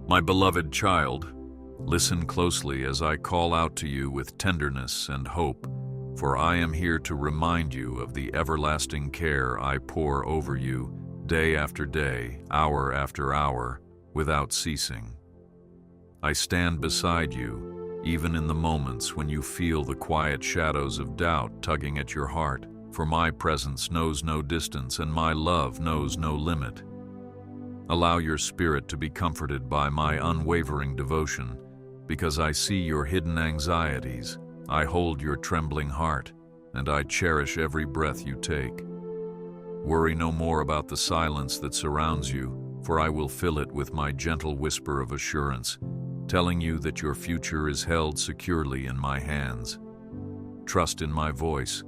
My beloved child, listen closely as I call out to you with tenderness and hope, for I am here to remind you of the everlasting care I pour over you day after day, hour after hour, without ceasing. I stand beside you, even in the moments when you feel the quiet shadows of doubt tugging at your heart, for my presence knows no distance and my love knows no limit. Allow your spirit to be comforted by my unwavering devotion, because I see your hidden anxieties, I hold your trembling heart, and I cherish every breath you take. Worry no more about the silence that surrounds you, for I will fill it with my gentle whisper of assurance, telling you that your future is held securely in my hands. Trust in my voice,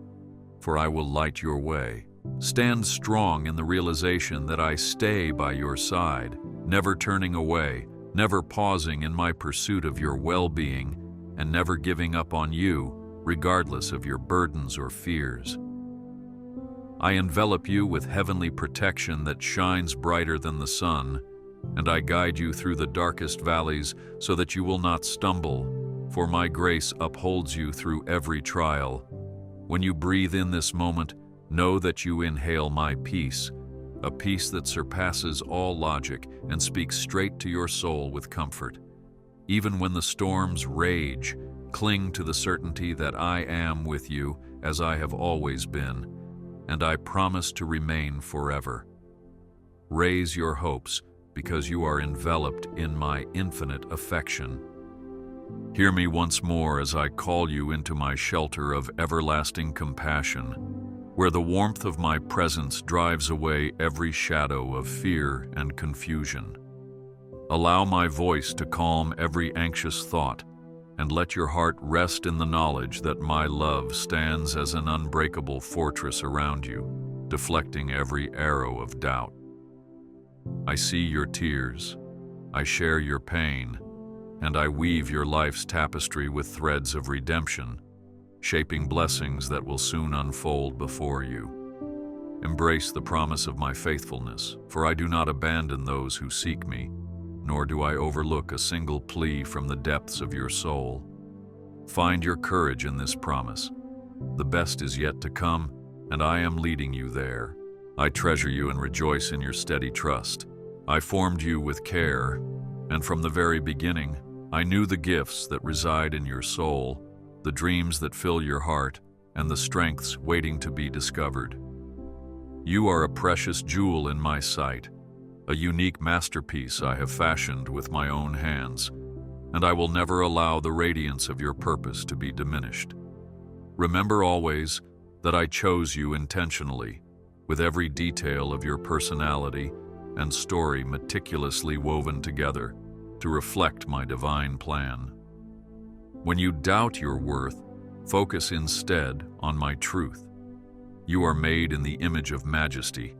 for I will light your way. Stand strong in the realization that I stay by your side, never turning away, never pausing in my pursuit of your well-being, and never giving up on you, regardless of your burdens or fears. I envelop you with heavenly protection that shines brighter than the sun, and I guide you through the darkest valleys so that you will not stumble, for my grace upholds you through every trial. When you breathe in this moment, know that you inhale my peace, a peace that surpasses all logic and speaks straight to your soul with comfort. Even when the storms rage, cling to the certainty that I am with you as I have always been, and I promise to remain forever. Raise your hopes, because you are enveloped in my infinite affection. Hear me once more as I call you into my shelter of everlasting compassion, where the warmth of my presence drives away every shadow of fear and confusion. Allow my voice to calm every anxious thought, and let your heart rest in the knowledge that my love stands as an unbreakable fortress around you, deflecting every arrow of doubt. I see your tears, I share your pain, and I weave your life's tapestry with threads of redemption, shaping blessings that will soon unfold before you. Embrace the promise of my faithfulness, for I do not abandon those who seek me, nor do I overlook a single plea from the depths of your soul. Find your courage in this promise. The best is yet to come, and I am leading you there. I treasure you and rejoice in your steady trust. I formed you with care, and from the very beginning, I knew the gifts that reside in your soul, the dreams that fill your heart, and the strengths waiting to be discovered. You are a precious jewel in my sight, a unique masterpiece I have fashioned with my own hands, and I will never allow the radiance of your purpose to be diminished. Remember always that I chose you intentionally, with every detail of your personality and story meticulously woven together to reflect my divine plan. When you doubt your worth, focus instead on my truth. You are made in the image of majesty,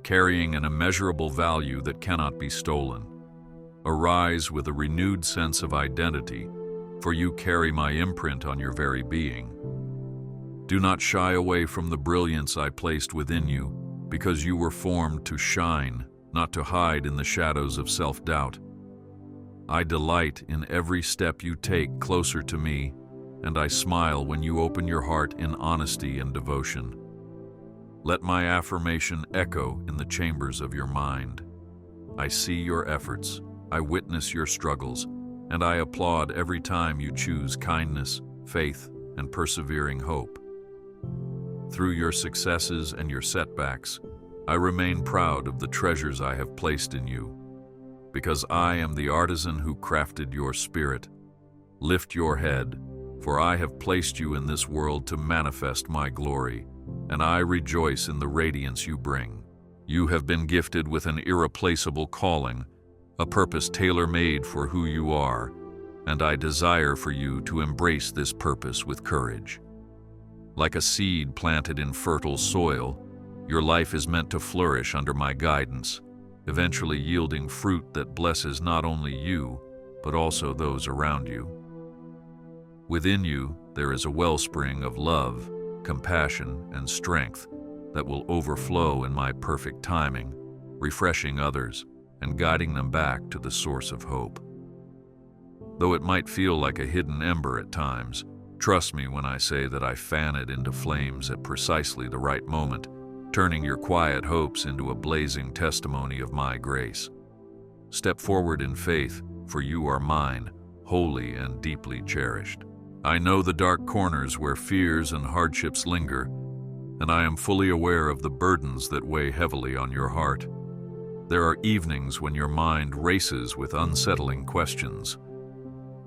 carrying an immeasurable value that cannot be stolen. Arise with a renewed sense of identity, for you carry my imprint on your very being. Do not shy away from the brilliance I placed within you, because you were formed to shine, not to hide in the shadows of self-doubt. I delight in every step you take closer to me, and I smile when you open your heart in honesty and devotion. Let my affirmation echo in the chambers of your mind. I see your efforts, I witness your struggles, and I applaud every time you choose kindness, faith, and persevering hope. Through your successes and your setbacks, I remain proud of the treasures I have placed in you, because I am the artisan who crafted your spirit. Lift your head, for I have placed you in this world to manifest my glory, and I rejoice in the radiance you bring. You have been gifted with an irreplaceable calling, a purpose tailor-made for who you are, and I desire for you to embrace this purpose with courage. Like a seed planted in fertile soil, your life is meant to flourish under my guidance, eventually yielding fruit that blesses not only you, but also those around you. Within you, there is a wellspring of love, compassion, and strength that will overflow in my perfect timing, refreshing others and guiding them back to the source of hope. though it might feel like a hidden ember at times. Trust me when I say that I fan it into flames at precisely the right moment, turning your quiet hopes into a blazing testimony of my grace. Step forward in faith, for you are mine, holy and deeply cherished. I know the dark corners where fears and hardships linger, and I am fully aware of the burdens that weigh heavily on your heart. There are evenings when your mind races with unsettling questions.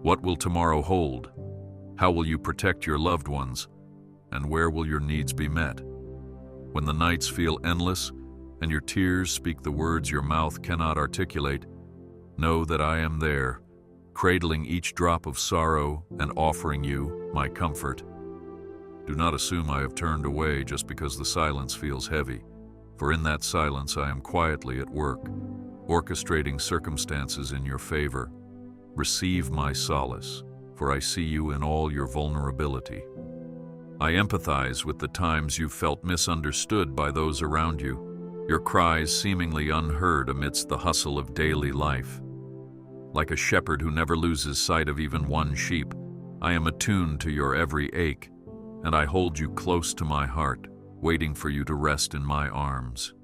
What will tomorrow hold? How will you protect your loved ones? And where will your needs be met? When the nights feel endless and your tears speak the words your mouth cannot articulate, know that I am there, cradling each drop of sorrow and offering you my comfort. Do not assume I have turned away just because the silence feels heavy, for in that silence I am quietly at work, orchestrating circumstances in your favor. Receive my solace, for I see you in all your vulnerability. I empathize with the times you felt misunderstood by those around you, your cries seemingly unheard amidst the hustle of daily life. Like a shepherd who never loses sight of even one sheep, I am attuned to your every ache, and I hold you close to my heart, waiting for you to rest in my arms.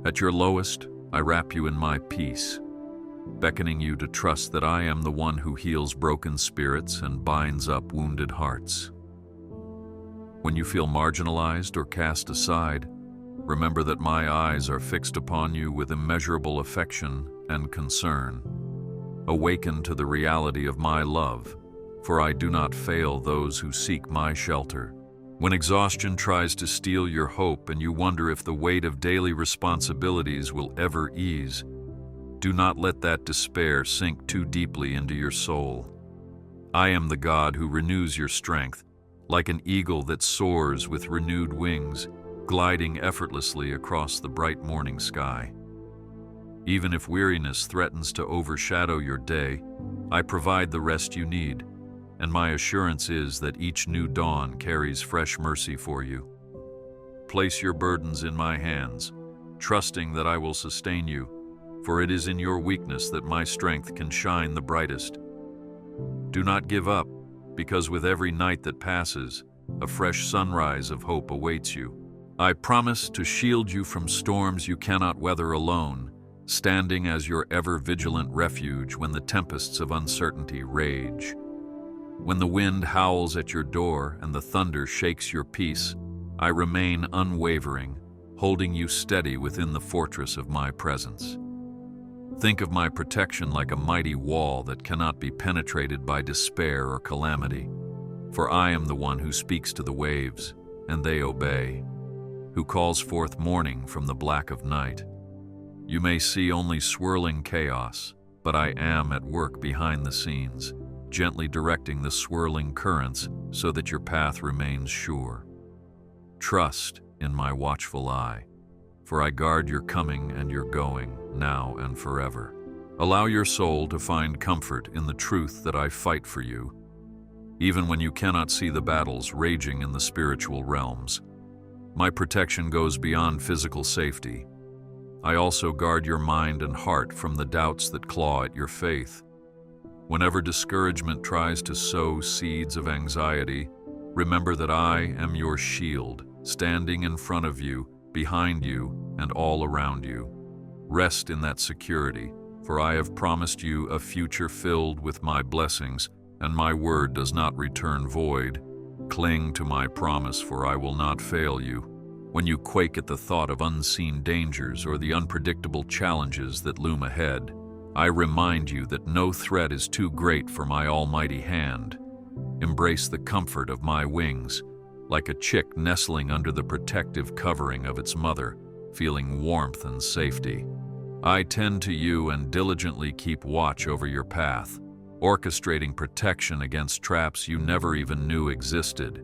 At your lowest, I wrap you in my peace, beckoning you to trust that I am the one who heals broken spirits and binds up wounded hearts. When you feel marginalized or cast aside, remember that my eyes are fixed upon you with immeasurable affection and concern. Awaken to the reality of my love, for I do not fail those who seek my shelter. When exhaustion tries to steal your hope and you wonder if the weight of daily responsibilities will ever ease, do not let that despair sink too deeply into your soul. I am the God who renews your strength, like an eagle that soars with renewed wings, gliding effortlessly across the bright morning sky. Even if weariness threatens to overshadow your day, I provide the rest you need, and my assurance is that each new dawn carries fresh mercy for you. Place your burdens in my hands, trusting that I will sustain you, for it is in your weakness that my strength can shine the brightest. Do not give up, because with every night that passes, a fresh sunrise of hope awaits you. I promise to shield you from storms you cannot weather alone, standing as your ever-vigilant refuge when the tempests of uncertainty rage. When the wind howls at your door and the thunder shakes your peace, I remain unwavering, holding you steady within the fortress of my presence. Think of my protection like a mighty wall that cannot be penetrated by despair or calamity, for I am the one who speaks to the waves, and they obey, who calls forth morning from the black of night. You may see only swirling chaos, but I am at work behind the scenes, gently directing the swirling currents so that your path remains sure. Trust in my watchful eye, for I guard your coming and your going, now and forever. Allow your soul to find comfort in the truth that I fight for you, even when you cannot see the battles raging in the spiritual realms. My protection goes beyond physical safety. I also guard your mind and heart from the doubts that claw at your faith. Whenever discouragement tries to sow seeds of anxiety, remember that I am your shield, standing in front of you, behind you, and all around you. Rest in that security, for I have promised you a future filled with my blessings, and my word does not return void. Cling to my promise, for I will not fail you. When you quake at the thought of unseen dangers or the unpredictable challenges that loom ahead, I remind you that no threat is too great for my almighty hand. Embrace the comfort of my wings, like a chick nestling under the protective covering of its mother, feeling warmth and safety. I tend to you and diligently keep watch over your path, orchestrating protection against traps you never even knew existed.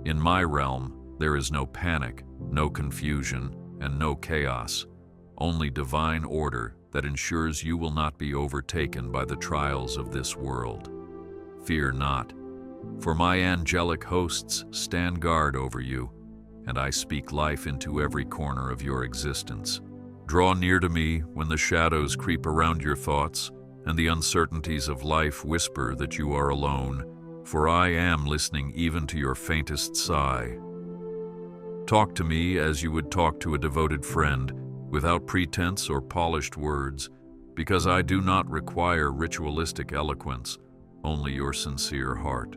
In my realm, there is no panic, no confusion, and no chaos, only divine order that ensures you will not be overtaken by the trials of this world. Fear not, for my angelic hosts stand guard over you, and I speak life into every corner of your existence. Draw near to me when the shadows creep around your thoughts, and the uncertainties of life whisper that you are alone, for I am listening even to your faintest sigh. Talk to me as you would talk to a devoted friend, without pretense or polished words, because I do not require ritualistic eloquence, only your sincere heart.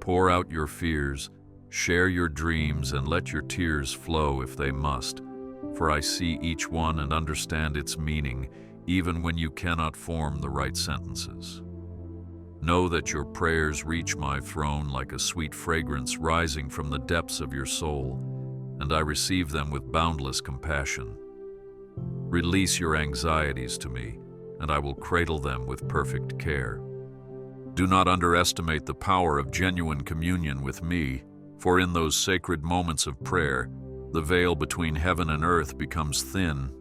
Pour out your fears, share your dreams, and let your tears flow if they must, for I see each one and understand its meaning, even when you cannot form the right sentences. Know that your prayers reach my throne like a sweet fragrance rising from the depths of your soul, and I receive them with boundless compassion. Release your anxieties to me, and I will cradle them with perfect care. Do not underestimate the power of genuine communion with me, for in those sacred moments of prayer, the veil between heaven and earth becomes thin.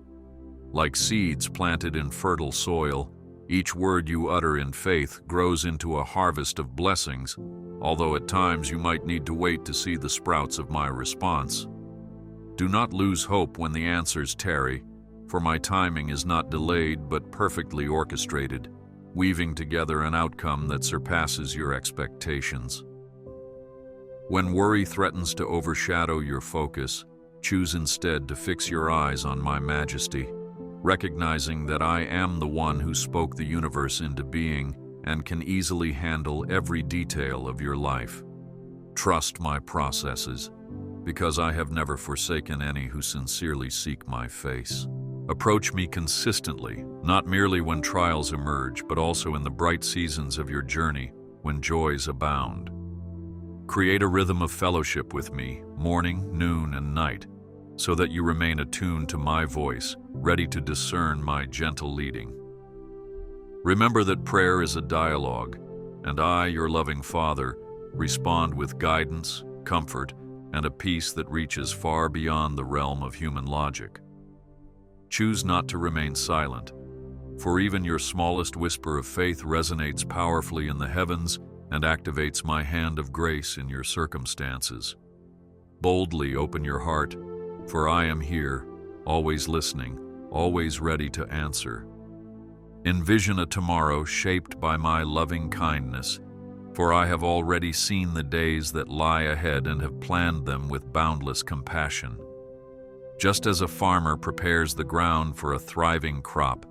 Like seeds planted in fertile soil, each word you utter in faith grows into a harvest of blessings, although at times you might need to wait to see the sprouts of my response. Do not lose hope when the answers tarry, for my timing is not delayed but perfectly orchestrated, weaving together an outcome that surpasses your expectations. When worry threatens to overshadow your focus, choose instead to fix your eyes on my majesty, recognizing that I am the one who spoke the universe into being and can easily handle every detail of your life. Trust my processes, because I have never forsaken any who sincerely seek my face. Approach me consistently, not merely when trials emerge, but also in the bright seasons of your journey, when joys abound. Create a rhythm of fellowship with me, morning, noon, and night, so that you remain attuned to my voice, ready to discern my gentle leading. Remember that prayer is a dialogue, and I, your loving Father, respond with guidance, comfort, and a peace that reaches far beyond the realm of human logic. Choose not to remain silent, for even your smallest whisper of faith resonates powerfully in the heavens and activates my hand of grace in your circumstances. Boldly open your heart, for I am here, always listening, always ready to answer. Envision a tomorrow shaped by my loving kindness, for I have already seen the days that lie ahead and have planned them with boundless compassion. Just as a farmer prepares the ground for a thriving crop,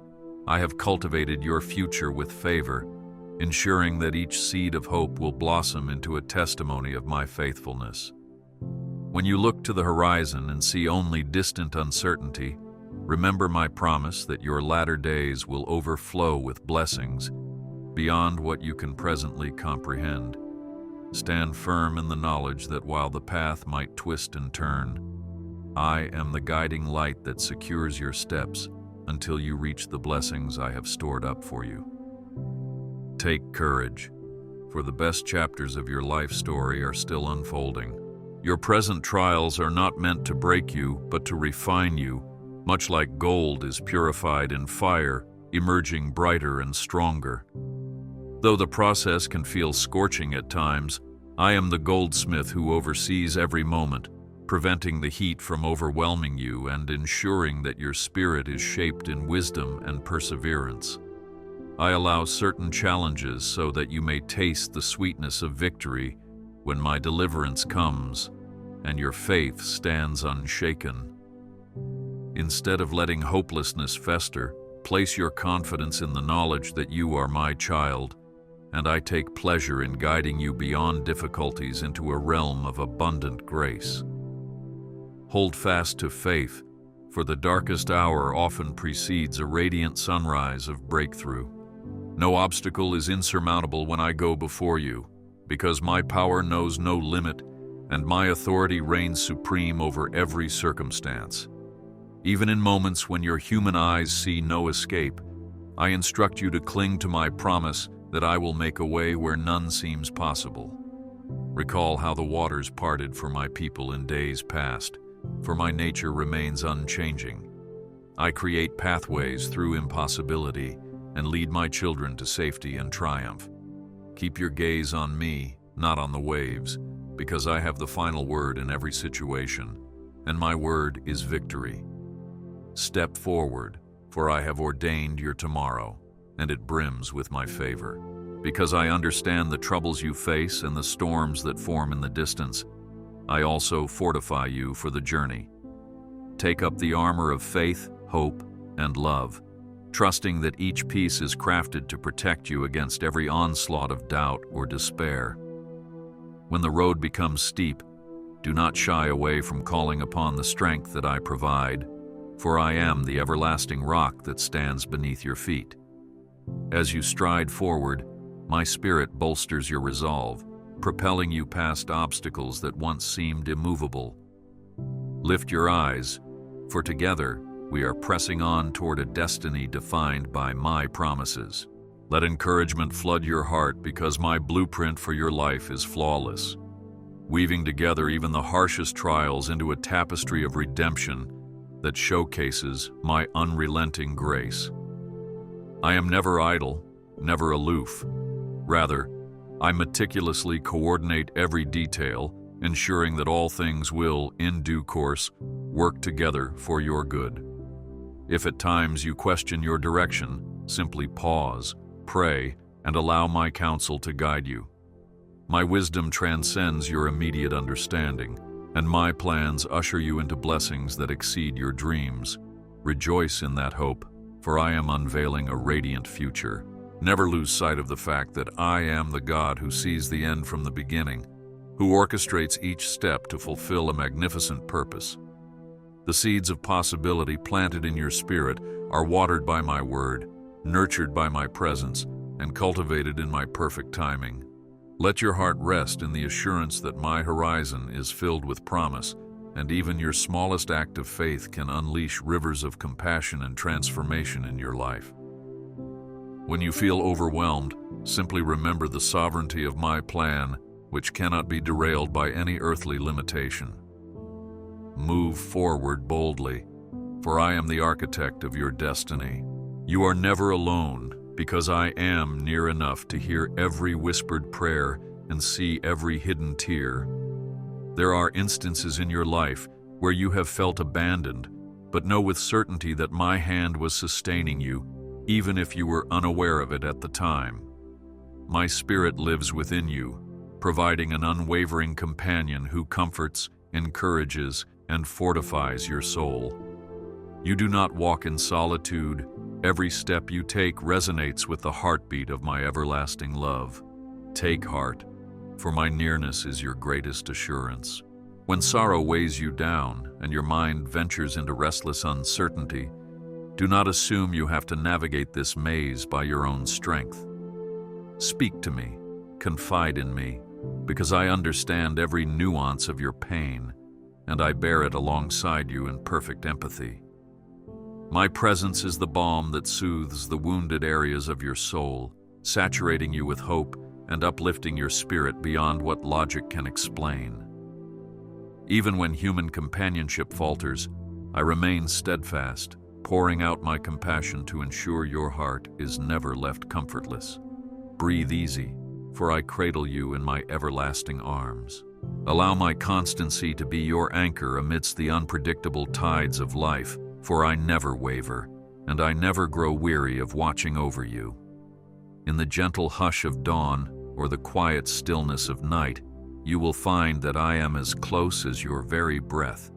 I have cultivated your future with favor, ensuring that each seed of hope will blossom into a testimony of my faithfulness. When you look to the horizon and see only distant uncertainty, remember my promise that your latter days will overflow with blessings beyond what you can presently comprehend. Stand firm in the knowledge that while the path might twist and turn, I am the guiding light that secures your steps until you reach the blessings I have stored up for you. Take courage, for the best chapters of your life story are still unfolding. Your present trials are not meant to break you, but to refine you, much like gold is purified in fire, emerging brighter and stronger. Though the process can feel scorching at times, I am the goldsmith who oversees every moment, preventing the heat from overwhelming you and ensuring that your spirit is shaped in wisdom and perseverance. I allow certain challenges so that you may taste the sweetness of victory when my deliverance comes and your faith stands unshaken. Instead of letting hopelessness fester, place your confidence in the knowledge that you are my child, and I take pleasure in guiding you beyond difficulties into a realm of abundant grace. Hold fast to faith, for the darkest hour often precedes a radiant sunrise of breakthrough. No obstacle is insurmountable when I go before you, because my power knows no limit and my authority reigns supreme over every circumstance. Even in moments when your human eyes see no escape, I instruct you to cling to my promise that I will make a way where none seems possible. Recall how the waters parted for my people in days past, for my nature remains unchanging. I create pathways through impossibility and lead my children to safety and triumph. Keep your gaze on me, not on the waves, because I have the final word in every situation, and my word is victory. Step forward, for I have ordained your tomorrow. and it brims with my favor. Because I understand the troubles you face and the storms that form in the distance, I also fortify you for the journey. Take up the armor of faith, hope, and love, trusting that each piece is crafted to protect you against every onslaught of doubt or despair. When the road becomes steep, do not shy away from calling upon the strength that I provide, for I am the everlasting rock that stands beneath your feet. As you stride forward, my spirit bolsters your resolve, propelling you past obstacles that once seemed immovable. Lift your eyes, for together we are pressing on toward a destiny defined by my promises. Let encouragement flood your heart because my blueprint for your life is flawless, weaving together even the harshest trials into a tapestry of redemption that showcases my unrelenting grace. I am never idle, never aloof. Rather, I meticulously coordinate every detail, ensuring that all things will, in due course, work together for your good. If at times you question your direction, simply pause, pray, and allow my counsel to guide you. My wisdom transcends your immediate understanding, and my plans usher you into blessings that exceed your dreams. Rejoice in that hope, for I am unveiling a radiant future. Never lose sight of the fact that I am the God who sees the end from the beginning, who orchestrates each step to fulfill a magnificent purpose. The seeds of possibility planted in your spirit are watered by my word, nurtured by my presence, and cultivated in my perfect timing. Let your heart rest in the assurance that my horizon is filled with promise, and even your smallest act of faith can unleash rivers of compassion and transformation in your life. When you feel overwhelmed, simply remember the sovereignty of my plan, which cannot be derailed by any earthly limitation. Move forward boldly, for I am the architect of your destiny. You are never alone, because I am near enough to hear every whispered prayer and see every hidden tear. There are instances in your life where you have felt abandoned, but know with certainty that my hand was sustaining you, even if you were unaware of it at the time. My spirit lives within you, providing an unwavering companion who comforts, encourages, and fortifies your soul. You do not walk in solitude. Every step you take resonates with the heartbeat of my everlasting love. Take heart, for my nearness is your greatest assurance. When sorrow weighs you down and your mind ventures into restless uncertainty, do not assume you have to navigate this maze by your own strength. Speak to me, confide in me, because I understand every nuance of your pain, and I bear it alongside you in perfect empathy. My presence is the balm that soothes the wounded areas of your soul, saturating you with hope and uplifting your spirit beyond what logic can explain. Even when human companionship falters, I remain steadfast, pouring out my compassion to ensure your heart is never left comfortless. Breathe easy, for I cradle you in my everlasting arms. Allow my constancy to be your anchor amidst the unpredictable tides of life, for I never waver, and I never grow weary of watching over you. In the gentle hush of dawn or the quiet stillness of night, you will find that I am as close as your very breath.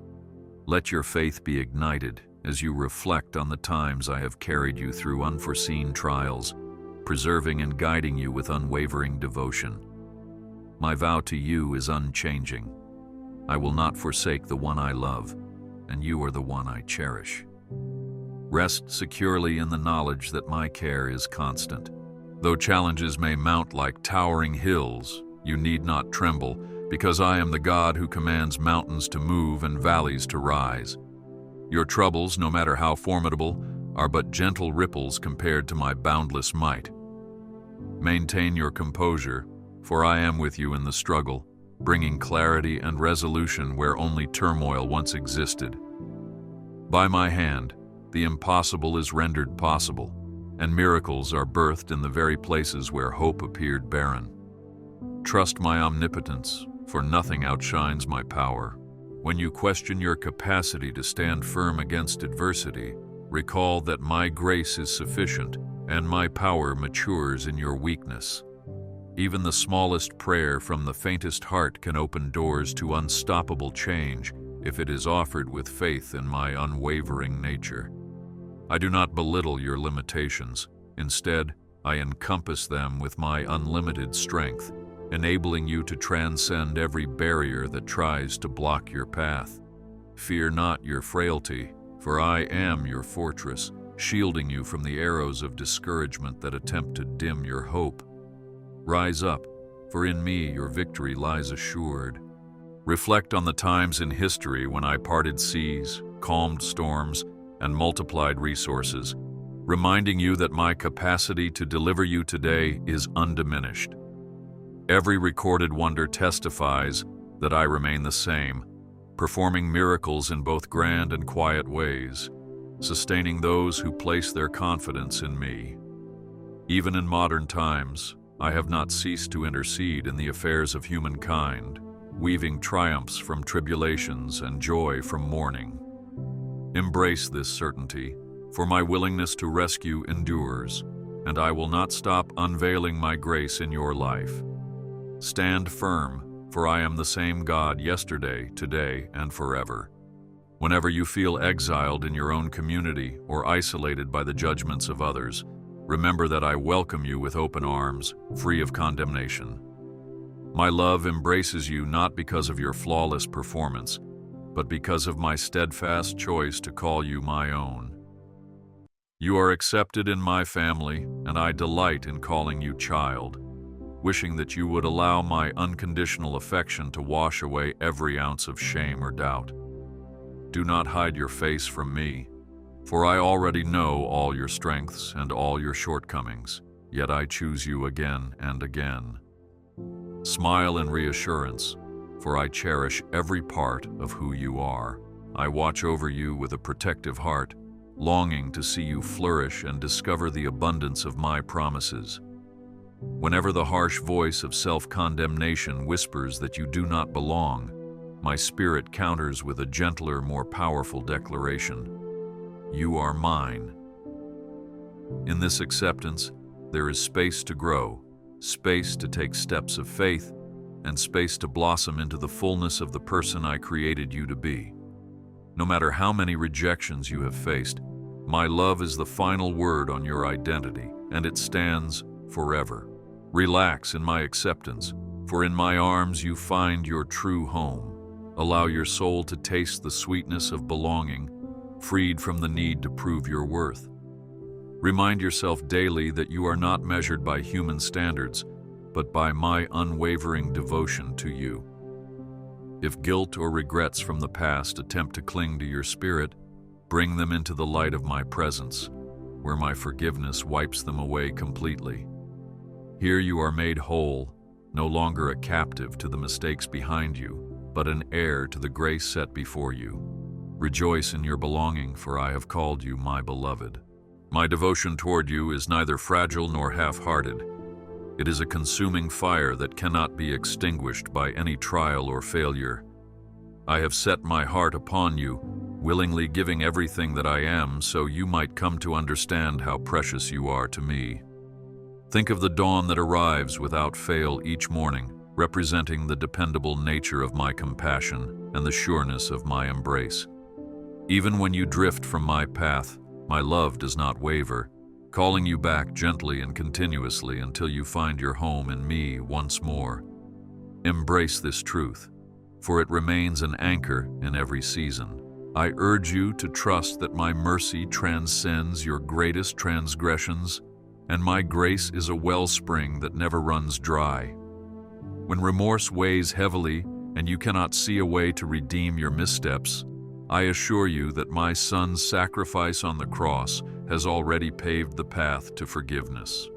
Let your faith be ignited as you reflect on the times I have carried you through unforeseen trials, preserving and guiding you with unwavering devotion. My vow to you is unchanging. I will not forsake the one I love, and you are the one I cherish. Rest securely in the knowledge that my care is constant. Though challenges may mount like towering hills, you need not tremble, because I am the God who commands mountains to move and valleys to rise. Your troubles, no matter how formidable, are but gentle ripples compared to my boundless might. Maintain your composure, for I am with you in the struggle, bringing clarity and resolution where only turmoil once existed. By my hand, the impossible is rendered possible, and miracles are birthed in the very places where hope appeared barren. Trust my omnipotence, for nothing outshines my power. When you question your capacity to stand firm against adversity, recall that my grace is sufficient, and my power matures in your weakness. Even the smallest prayer from the faintest heart can open doors to unstoppable change if it is offered with faith in my unwavering nature. I do not belittle your limitations. Instead, I encompass them with my unlimited strength, enabling you to transcend every barrier that tries to block your path. Fear not your frailty, for I am your fortress, shielding you from the arrows of discouragement that attempt to dim your hope. Rise up, for in me your victory lies assured. Reflect on the times in history when I parted seas, calmed storms, and multiplied resources, reminding you that my capacity to deliver you today is undiminished. Every recorded wonder testifies that I remain the same, performing miracles in both grand and quiet ways, sustaining those who place their confidence in me. Even in modern times, I have not ceased to intercede in the affairs of humankind, weaving triumphs from tribulations and joy from mourning. Embrace this certainty, for my willingness to rescue endures, and I will not stop unveiling my grace in your life. Stand firm, for I am the same God yesterday, today, and forever. Whenever you feel exiled in your own community or isolated by the judgments of others, remember that I welcome you with open arms, free of condemnation. My love embraces you not because of your flawless performance, but because of my steadfast choice to call you my own. You are accepted in my family, and I delight in calling you child, wishing that you would allow my unconditional affection to wash away every ounce of shame or doubt. Do not hide your face from me, for I already know all your strengths and all your shortcomings, yet I choose you again and again. Smile in reassurance, for I cherish every part of who you are. I watch over you with a protective heart, longing to see you flourish and discover the abundance of my promises. Whenever the harsh voice of self-condemnation whispers that you do not belong, my spirit counters with a gentler, more powerful declaration: you are mine. In this acceptance, there is space to grow, space to take steps of faith, and space to blossom into the fullness of the person I created you to be. No matter how many rejections you have faced, my love is the final word on your identity, and it stands forever. Relax in my acceptance, for in my arms you find your true home. Allow your soul to taste the sweetness of belonging, freed from the need to prove your worth. Remind yourself daily that you are not measured by human standards, but by my unwavering devotion to you. If guilt or regrets from the past attempt to cling to your spirit, bring them into the light of my presence, where my forgiveness wipes them away completely. Here you are made whole, no longer a captive to the mistakes behind you, but an heir to the grace set before you. Rejoice in your belonging, for I have called you my beloved. My devotion toward you is neither fragile nor half-hearted. It is a consuming fire that cannot be extinguished by any trial or failure. I have set my heart upon you, willingly giving everything that I am so you might come to understand how precious you are to me. Think of the dawn that arrives without fail each morning, representing the dependable nature of my compassion and the sureness of my embrace. Even when you drift from my path, my love does not waver, calling you back gently and continuously until you find your home in me once more. Embrace this truth, for it remains an anchor in every season. I urge you to trust that my mercy transcends your greatest transgressions, and my grace is a wellspring that never runs dry. When remorse weighs heavily and you cannot see a way to redeem your missteps, I assure you that my Son's sacrifice on the cross has already paved the path to forgiveness.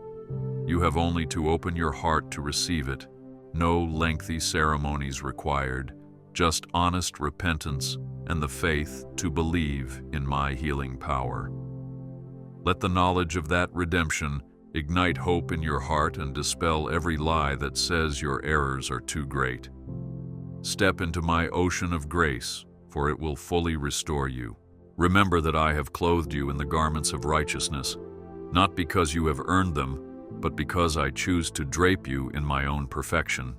You have only to open your heart to receive it. No lengthy ceremonies required, just honest repentance and the faith to believe in my healing power. Let the knowledge of that redemption ignite hope in your heart and dispel every lie that says your errors are too great. Step into my ocean of grace, for it will fully restore you. Remember that I have clothed you in the garments of righteousness, not because you have earned them, but because I choose to drape you in my own perfection.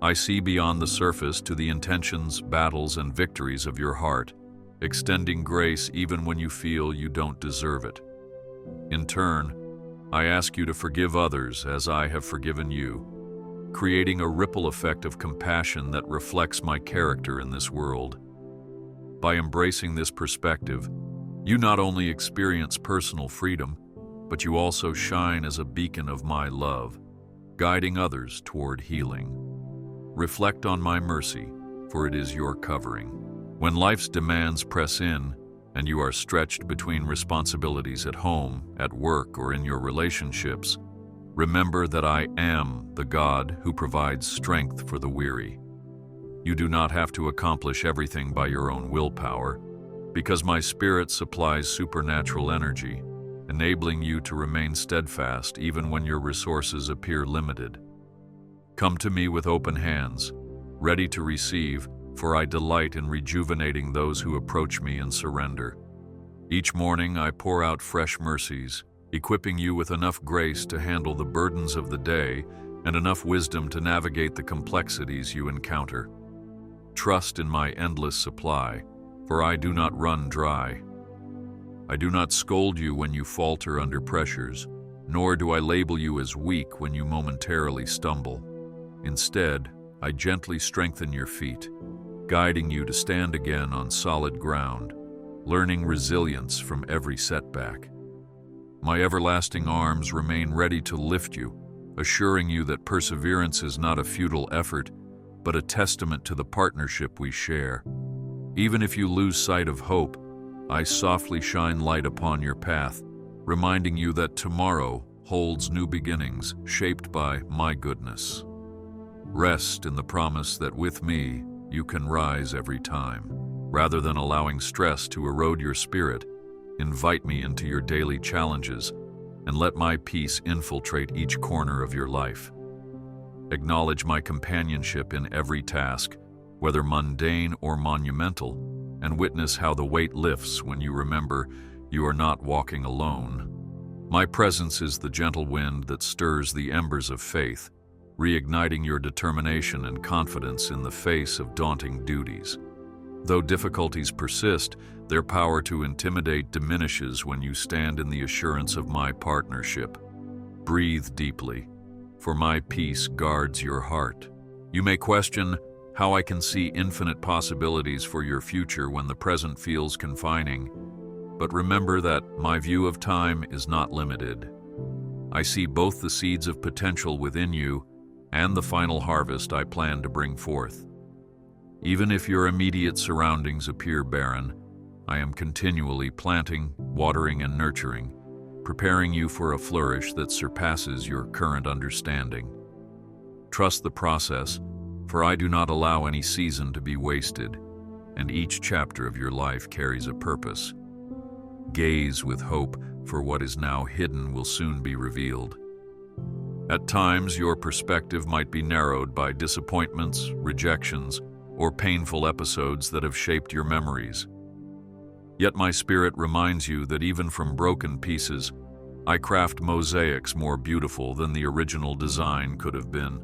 I see beyond the surface to the intentions, battles, and victories of your heart, extending grace even when you feel you don't deserve it. In turn, I ask you to forgive others as I have forgiven you, creating a ripple effect of compassion that reflects my character in this world. By embracing this perspective, you not only experience personal freedom, but you also shine as a beacon of my love, guiding others toward healing. Reflect on my mercy, for it is your covering. When life's demands press in, and you are stretched between responsibilities at home, at work, or in your relationships, remember that I am the God who provides strength for the weary. You do not have to accomplish everything by your own willpower, because my Spirit supplies supernatural energy, enabling you to remain steadfast even when your resources appear limited. Come to me with open hands, ready to receive, for I delight in rejuvenating those who approach me in surrender. Each morning I pour out fresh mercies, equipping you with enough grace to handle the burdens of the day and enough wisdom to navigate the complexities you encounter. Trust in my endless supply, for I do not run dry. I do not scold you when you falter under pressures, nor do I label you as weak when you momentarily stumble. Instead, I gently strengthen your feet, guiding you to stand again on solid ground, learning resilience from every setback. My everlasting arms remain ready to lift you, assuring you that perseverance is not a futile effort, but a testament to the partnership we share. Even if you lose sight of hope, I softly shine light upon your path, reminding you that tomorrow holds new beginnings shaped by my goodness. Rest in the promise that with me, you can rise every time. Rather than allowing stress to erode your spirit, invite me into your daily challenges and let my peace infiltrate each corner of your life. Acknowledge my companionship in every task, whether mundane or monumental, and witness how the weight lifts when you remember you are not walking alone. My presence is the gentle wind that stirs the embers of faith, reigniting your determination and confidence in the face of daunting duties. Though difficulties persist, their power to intimidate diminishes when you stand in the assurance of my partnership. Breathe deeply, for my peace guards your heart. You may question how I can see infinite possibilities for your future when the present feels confining, but remember that my view of time is not limited. I see both the seeds of potential within you and the final harvest I plan to bring forth. Even if your immediate surroundings appear barren, I am continually planting, watering, and nurturing, preparing you for a flourish that surpasses your current understanding. Trust the process, for I do not allow any season to be wasted, and each chapter of your life carries a purpose. Gaze with hope, for what is now hidden will soon be revealed. At times, your perspective might be narrowed by disappointments, rejections, or painful episodes that have shaped your memories. Yet my spirit reminds you that even from broken pieces, I craft mosaics more beautiful than the original design could have been.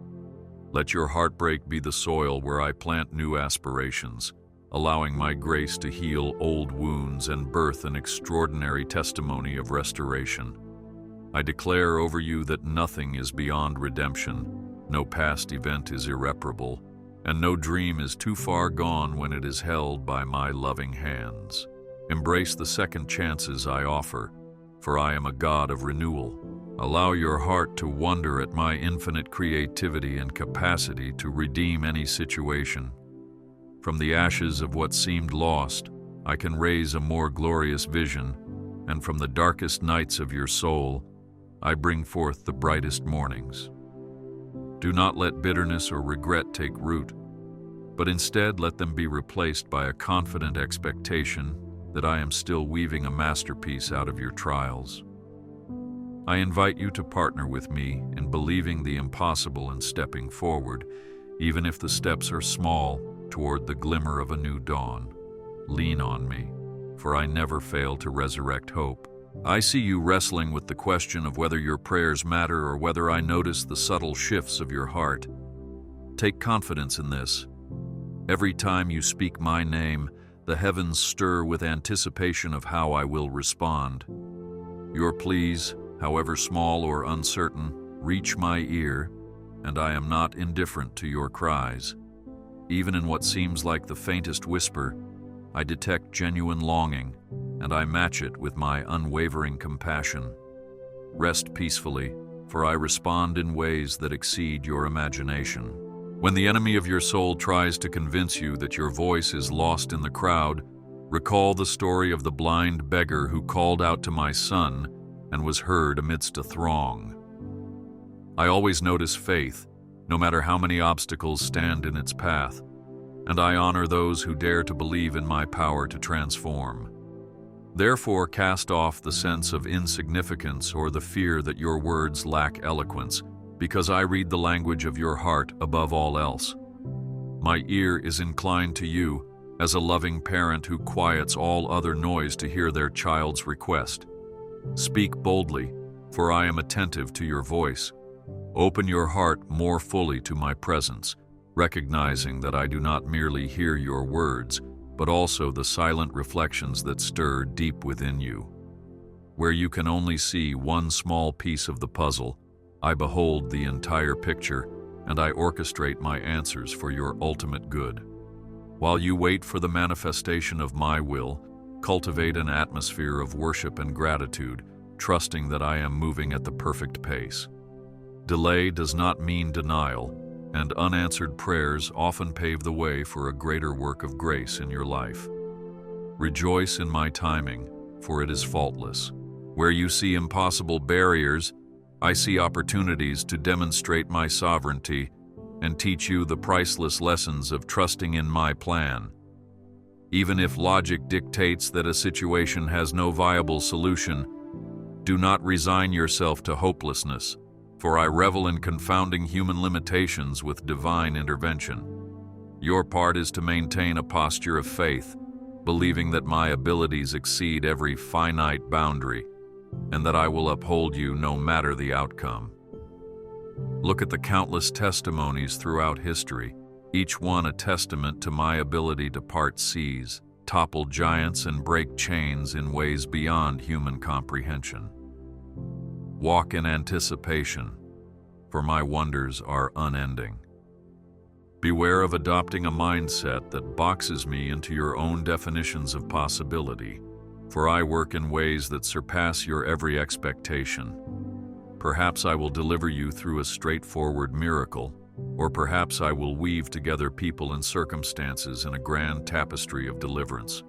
Let your heartbreak be the soil where I plant new aspirations, allowing my grace to heal old wounds and birth an extraordinary testimony of restoration. I declare over you that nothing is beyond redemption, no past event is irreparable, and no dream is too far gone when it is held by my loving hands. Embrace the second chances I offer, for I am a God of renewal. Allow your heart to wonder at my infinite creativity and capacity to redeem any situation. From the ashes of what seemed lost, I can raise a more glorious vision, and from the darkest nights of your soul, I bring forth the brightest mornings. Do not let bitterness or regret take root, but instead let them be replaced by a confident expectation that I am still weaving a masterpiece out of your trials. I invite you to partner with me in believing the impossible and stepping forward, even if the steps are small, toward the glimmer of a new dawn. Lean on me, for I never fail to resurrect hope. I see you wrestling with the question of whether your prayers matter or whether I notice the subtle shifts of your heart. Take confidence in this. Every time you speak my name, the heavens stir with anticipation of how I will respond. Your pleas, however small or uncertain, reach my ear, and I am not indifferent to your cries. Even in what seems like the faintest whisper, I detect genuine longing, and I match it with my unwavering compassion. Rest peacefully, for I respond in ways that exceed your imagination. When the enemy of your soul tries to convince you that your voice is lost in the crowd, recall the story of the blind beggar who called out to my son and was heard amidst a throng. I always notice faith, no matter how many obstacles stand in its path, and I honor those who dare to believe in my power to transform. Therefore, cast off the sense of insignificance or the fear that your words lack eloquence, because I read the language of your heart above all else. My ear is inclined to you as a loving parent who quiets all other noise to hear their child's request. Speak boldly, for I am attentive to your voice. Open your heart more fully to my presence, recognizing that I do not merely hear your words, but also the silent reflections that stir deep within you. Where you can only see one small piece of the puzzle, I behold the entire picture, and I orchestrate my answers for your ultimate good. While you wait for the manifestation of my will, cultivate an atmosphere of worship and gratitude, trusting that I am moving at the perfect pace. Delay does not mean denial, and unanswered prayers often pave the way for a greater work of grace in your life. Rejoice in my timing, for it is faultless. Where you see impossible barriers, I see opportunities to demonstrate my sovereignty and teach you the priceless lessons of trusting in my plan. Even if logic dictates that a situation has no viable solution, do not resign yourself to hopelessness, for I revel in confounding human limitations with divine intervention. Your part is to maintain a posture of faith, believing that my abilities exceed every finite boundary, and that I will uphold you no matter the outcome. Look at the countless testimonies throughout history, each one a testament to my ability to part seas, topple giants, and break chains in ways beyond human comprehension. Walk in anticipation, for my wonders are unending. Beware of adopting a mindset that boxes me into your own definitions of possibility, for I work in ways that surpass your every expectation. Perhaps I will deliver you through a straightforward miracle, or perhaps I will weave together people and circumstances in a grand tapestry of deliverance.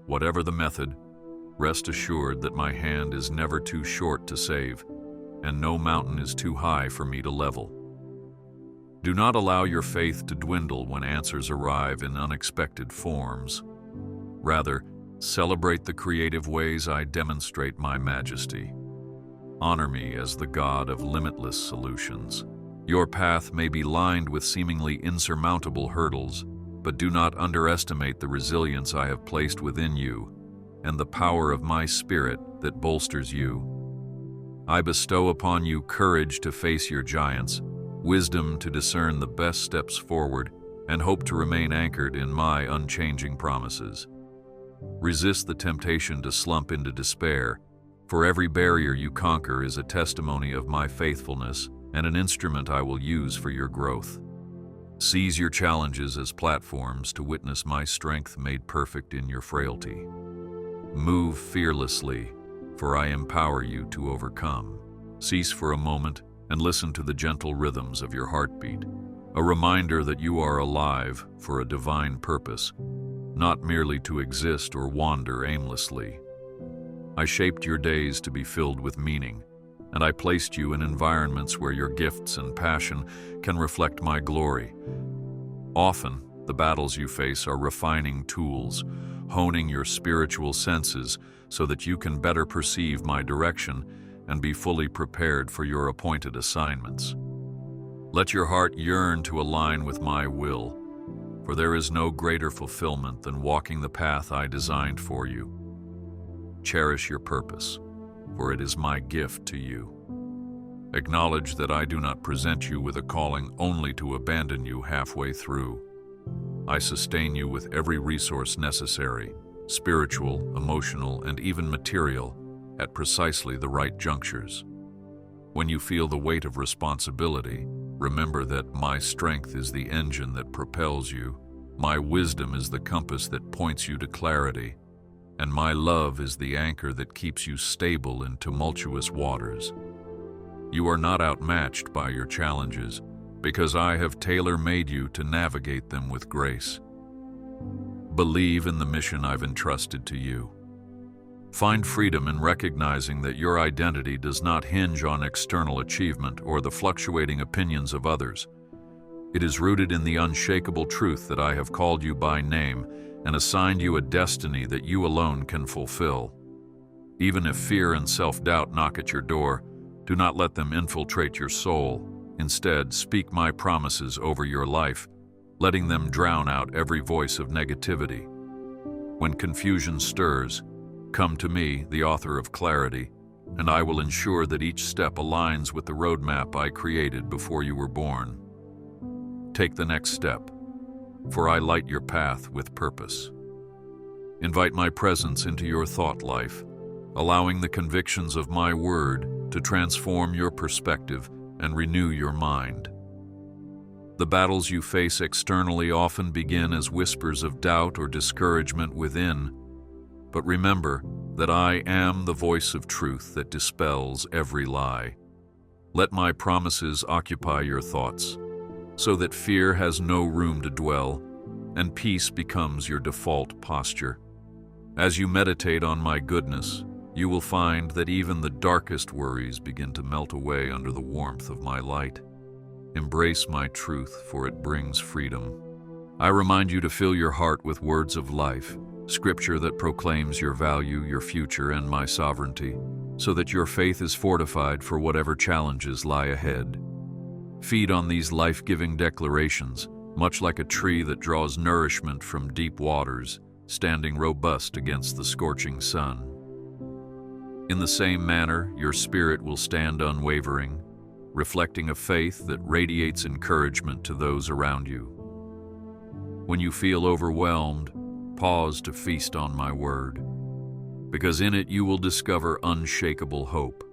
Whatever the method, rest assured that my hand is never too short to save, and no mountain is too high for me to level. Do not allow your faith to dwindle when answers arrive in unexpected forms. Rather, celebrate the creative ways I demonstrate my majesty. Honor me as the God of limitless solutions. Your path may be lined with seemingly insurmountable hurdles, but do not underestimate the resilience I have placed within you and the power of my spirit that bolsters you. I bestow upon you courage to face your giants, wisdom to discern the best steps forward, and hope to remain anchored in my unchanging promises. Resist the temptation to slump into despair, for every barrier you conquer is a testimony of my faithfulness and an instrument I will use for your growth. Seize your challenges as platforms to witness my strength made perfect in your frailty. Move fearlessly, for I empower you to overcome. Cease for a moment and listen to the gentle rhythms of your heartbeat, a reminder that you are alive for a divine purpose, not merely to exist or wander aimlessly. I shaped your days to be filled with meaning, and I placed you in environments where your gifts and passion can reflect my glory. Often, the battles you face are refining tools, honing your spiritual senses so that you can better perceive my direction and be fully prepared for your appointed assignments. Let your heart yearn to align with my will, for there is no greater fulfillment than walking the path I designed for you. Cherish your purpose, for it is my gift to you. Acknowledge that I do not present you with a calling only to abandon you halfway through. I sustain you with every resource necessary, spiritual, emotional, and even material, at precisely the right junctures. When you feel the weight of responsibility, remember that my strength is the engine that propels you, my wisdom is the compass that points you to clarity, and my love is the anchor that keeps you stable in tumultuous waters. You are not outmatched by your challenges, because I have tailor-made you to navigate them with grace. Believe in the mission I've entrusted to you. Find freedom in recognizing that your identity does not hinge on external achievement or the fluctuating opinions of others. It is rooted in the unshakable truth that I have called you by name and assigned you a destiny that you alone can fulfill. Even if fear and self-doubt knock at your door, do not let them infiltrate your soul. Instead, speak my promises over your life, letting them drown out every voice of negativity. When confusion stirs, come to me, the author of clarity, and I will ensure that each step aligns with the roadmap I created before you were born. Take the next step, for I light your path with purpose. Invite my presence into your thought life, allowing the convictions of my word to transform your perspective and renew your mind. The battles you face externally often begin as whispers of doubt or discouragement within, but remember that I am the voice of truth that dispels every lie. Let my promises occupy your thoughts, so that fear has no room to dwell, and peace becomes your default posture. As you meditate on my goodness, you will find that even the darkest worries begin to melt away under the warmth of my light. Embrace my truth, for it brings freedom. I remind you to fill your heart with words of life, scripture that proclaims your value, your future, and my sovereignty, so that your faith is fortified for whatever challenges lie ahead. Feed on these life-giving declarations, much like a tree that draws nourishment from deep waters, standing robust against the scorching sun. In the same manner, your spirit will stand unwavering, reflecting a faith that radiates encouragement to those around you. When you feel overwhelmed, pause to feast on my word, because in it you will discover unshakable hope.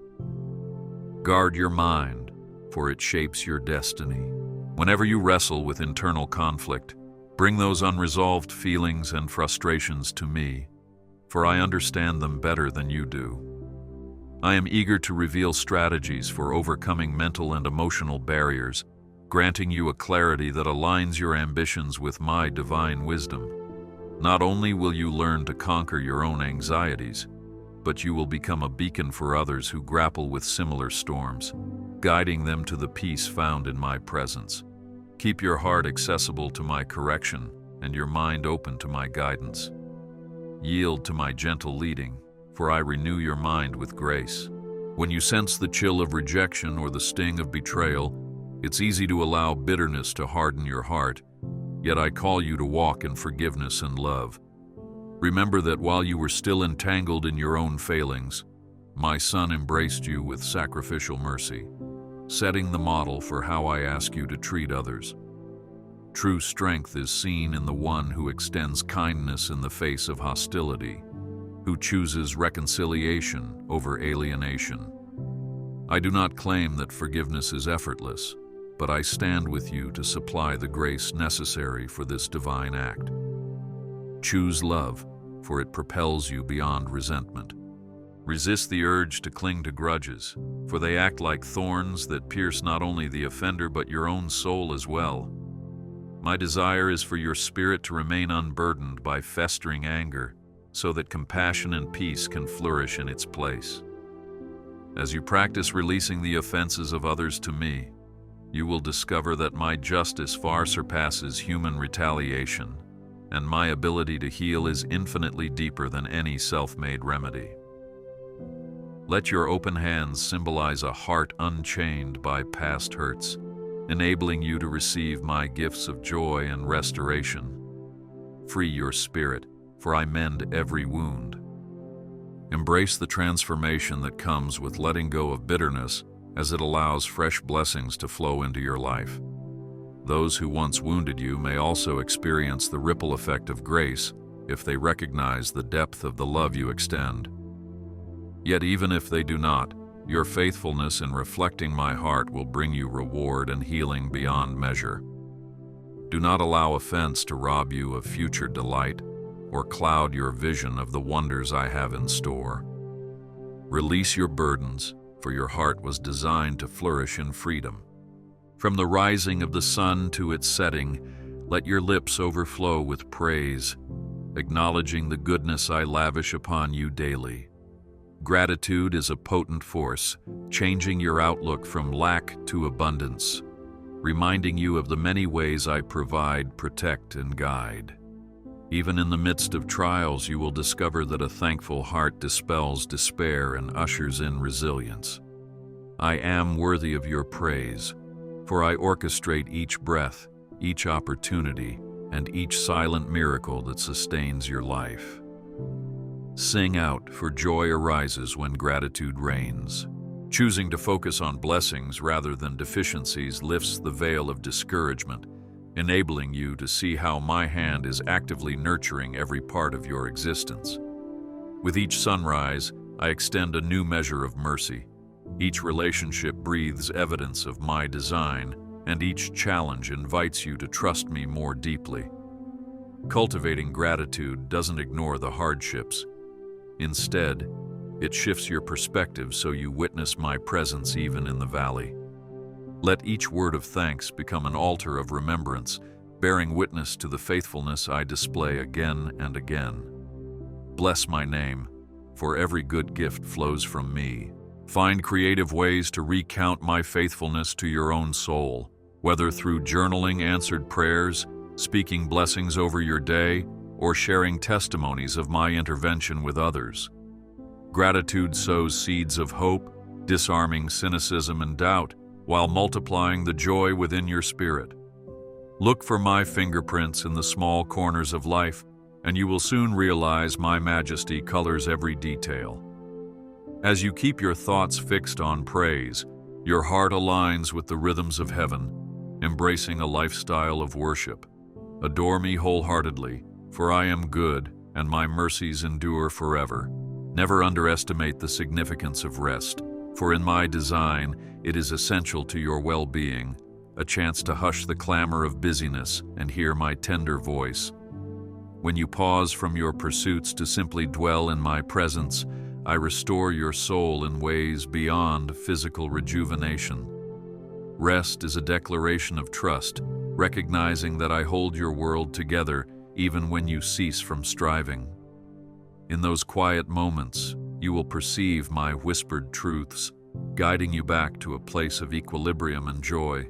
Guard your mind, for it shapes your destiny. Whenever you wrestle with internal conflict, bring those unresolved feelings and frustrations to me, for I understand them better than you do. I am eager to reveal strategies for overcoming mental and emotional barriers, granting you a clarity that aligns your ambitions with my divine wisdom. Not only will you learn to conquer your own anxieties, but you will become a beacon for others who grapple with similar storms, guiding them to the peace found in my presence. Keep your heart accessible to my correction and your mind open to my guidance. Yield to my gentle leading, for I renew your mind with grace. When you sense the chill of rejection or the sting of betrayal, it's easy to allow bitterness to harden your heart, yet I call you to walk in forgiveness and love. Remember that while you were still entangled in your own failings, my Son embraced you with sacrificial mercy, setting the model for how I ask you to treat others. True strength is seen in the one who extends kindness in the face of hostility, who chooses reconciliation over alienation. I do not claim that forgiveness is effortless, but I stand with you to supply the grace necessary for this divine act. Choose love, for it propels you beyond resentment. Resist the urge to cling to grudges, for they act like thorns that pierce not only the offender but your own soul as well. My desire is for your spirit to remain unburdened by festering anger, so that compassion and peace can flourish in its place. As you practice releasing the offenses of others to me, you will discover that my justice far surpasses human retaliation, and my ability to heal is infinitely deeper than any self-made remedy. Let your open hands symbolize a heart unchained by past hurts, enabling you to receive my gifts of joy and restoration. Free your spirit, for I mend every wound. Embrace the transformation that comes with letting go of bitterness, as it allows fresh blessings to flow into your life. Those who once wounded you may also experience the ripple effect of grace if they recognize the depth of the love you extend. Yet even if they do not, your faithfulness in reflecting my heart will bring you reward and healing beyond measure. Do not allow offense to rob you of future delight or cloud your vision of the wonders I have in store. Release your burdens, for your heart was designed to flourish in freedom. From the rising of the sun to its setting, let your lips overflow with praise, acknowledging the goodness I lavish upon you daily. Gratitude is a potent force, changing your outlook from lack to abundance, reminding you of the many ways I provide, protect, and guide. Even in the midst of trials, you will discover that a thankful heart dispels despair and ushers in resilience. I am worthy of your praise, for I orchestrate each breath, each opportunity, and each silent miracle that sustains your life. Sing out, for joy arises when gratitude reigns. Choosing to focus on blessings rather than deficiencies lifts the veil of discouragement, enabling you to see how my hand is actively nurturing every part of your existence. With each sunrise, I extend a new measure of mercy. Each relationship breathes evidence of my design, and each challenge invites you to trust me more deeply. Cultivating gratitude doesn't ignore the hardships. Instead, it shifts your perspective so you witness my presence even in the valley. Let each word of thanks become an altar of remembrance, bearing witness to the faithfulness I display again and again. Bless my name, for every good gift flows from me. Find creative ways to recount my faithfulness to your own soul, whether through journaling answered prayers, speaking blessings over your day, or sharing testimonies of my intervention with others. Gratitude sows seeds of hope, disarming cynicism and doubt, while multiplying the joy within your spirit. Look for my fingerprints in the small corners of life, and you will soon realize my majesty colors every detail. As you keep your thoughts fixed on praise, your heart aligns with the rhythms of heaven, embracing a lifestyle of worship. Adore me wholeheartedly, for I am good, and my mercies endure forever. Never underestimate the significance of rest, for in my design, it is essential to your well-being, a chance to hush the clamor of busyness and hear my tender voice. When you pause from your pursuits to simply dwell in my presence, I restore your soul in ways beyond physical rejuvenation. Rest is a declaration of trust, recognizing that I hold your world together even when you cease from striving. In those quiet moments, you will perceive my whispered truths, guiding you back to a place of equilibrium and joy.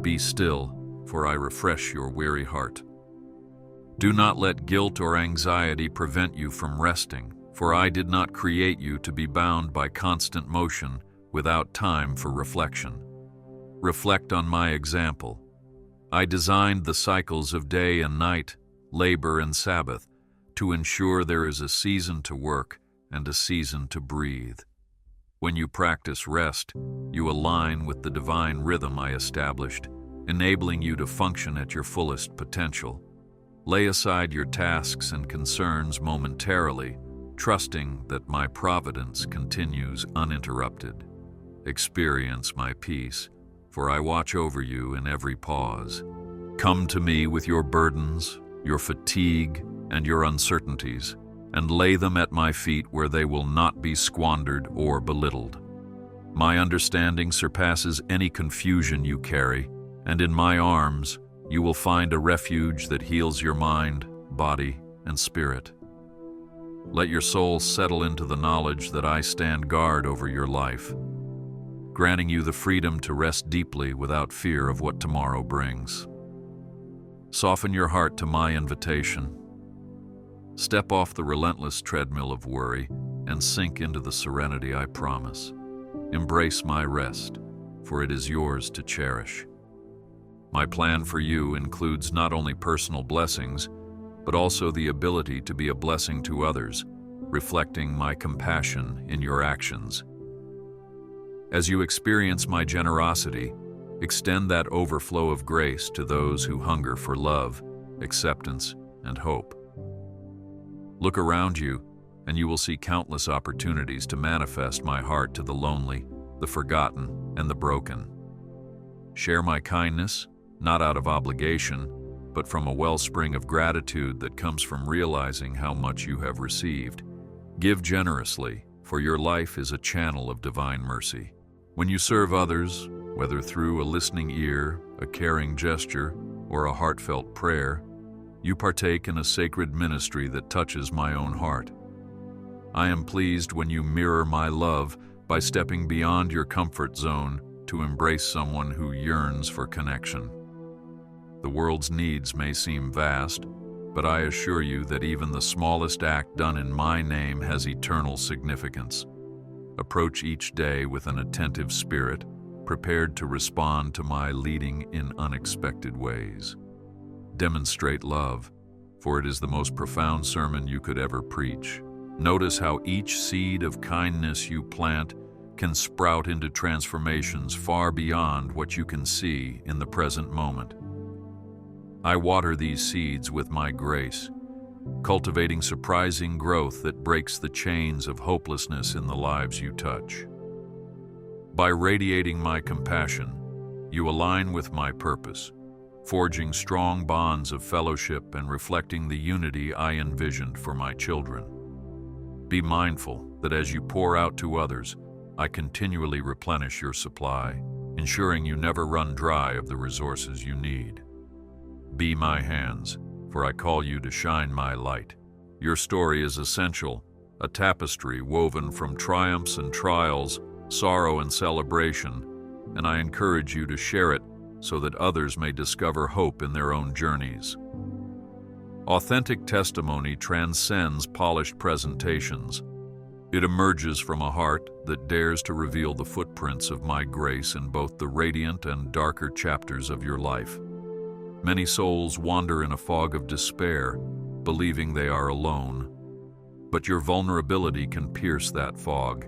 Be still, for I refresh your weary heart. Do not let guilt or anxiety prevent you from resting, for I did not create you to be bound by constant motion without time for reflection. Reflect on my example. I designed the cycles of day and night, labor and Sabbath, to ensure there is a season to work and a season to breathe. When you practice rest, you align with the divine rhythm I established, enabling you to function at your fullest potential. Lay aside your tasks and concerns momentarily, trusting that my providence continues uninterrupted. Experience my peace, for I watch over you in every pause. Come to me with your burdens, your fatigue, and your uncertainties, and lay them at my feet where they will not be squandered or belittled. My understanding surpasses any confusion you carry, and in my arms you will find a refuge that heals your mind, body, and spirit. Let your soul settle into the knowledge that I stand guard over your life, granting you the freedom to rest deeply without fear of what tomorrow brings. Soften your heart to my invitation. Step off the relentless treadmill of worry and sink into the serenity I promise. Embrace my rest, for it is yours to cherish. My plan for you includes not only personal blessings, but also the ability to be a blessing to others, reflecting my compassion in your actions. As you experience my generosity, extend that overflow of grace to those who hunger for love, acceptance, and hope. Look around you, and you will see countless opportunities to manifest my heart to the lonely, the forgotten, and the broken. Share my kindness, not out of obligation, but from a wellspring of gratitude that comes from realizing how much you have received. Give generously, for your life is a channel of divine mercy. When you serve others, whether through a listening ear, a caring gesture, or a heartfelt prayer, you partake in a sacred ministry that touches my own heart. I am pleased when you mirror my love by stepping beyond your comfort zone to embrace someone who yearns for connection. The world's needs may seem vast, but I assure you that even the smallest act done in my name has eternal significance. Approach each day with an attentive spirit, prepared to respond to my leading in unexpected ways. Demonstrate love, for it is the most profound sermon you could ever preach. Notice how each seed of kindness you plant can sprout into transformations far beyond what you can see in the present moment. I water these seeds with my grace, cultivating surprising growth that breaks the chains of hopelessness in the lives you touch. By radiating my compassion, you align with my purpose, forging strong bonds of fellowship and reflecting the unity I envisioned for my children. Be mindful that as you pour out to others, I continually replenish your supply, ensuring you never run dry of the resources you need. Be my hands, for I call you to shine my light. Your story is essential, a tapestry woven from triumphs and trials, sorrow and celebration, and I encourage you to share it so that others may discover hope in their own journeys. Authentic testimony transcends polished presentations. It emerges from a heart that dares to reveal the footprints of my grace in both the radiant and darker chapters of your life. Many souls wander in a fog of despair, believing they are alone. But your vulnerability can pierce that fog,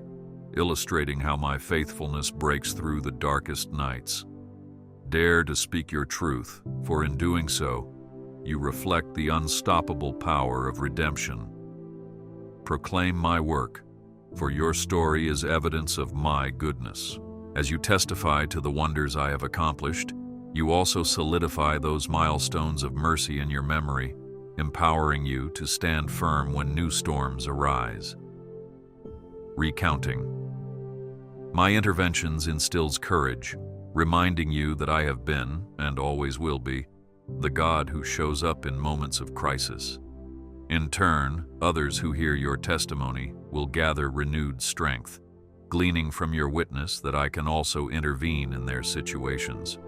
illustrating how my faithfulness breaks through the darkest nights. Dare to speak your truth, for in doing so, you reflect the unstoppable power of redemption. Proclaim my work, for your story is evidence of my goodness. As you testify to the wonders I have accomplished, you also solidify those milestones of mercy in your memory, empowering you to stand firm when new storms arise. Recounting. My interventions instills courage, reminding you that I have been, and always will be, the God who shows up in moments of crisis. In turn, others who hear your testimony will gather renewed strength, gleaning from your witness that I can also intervene in their situations.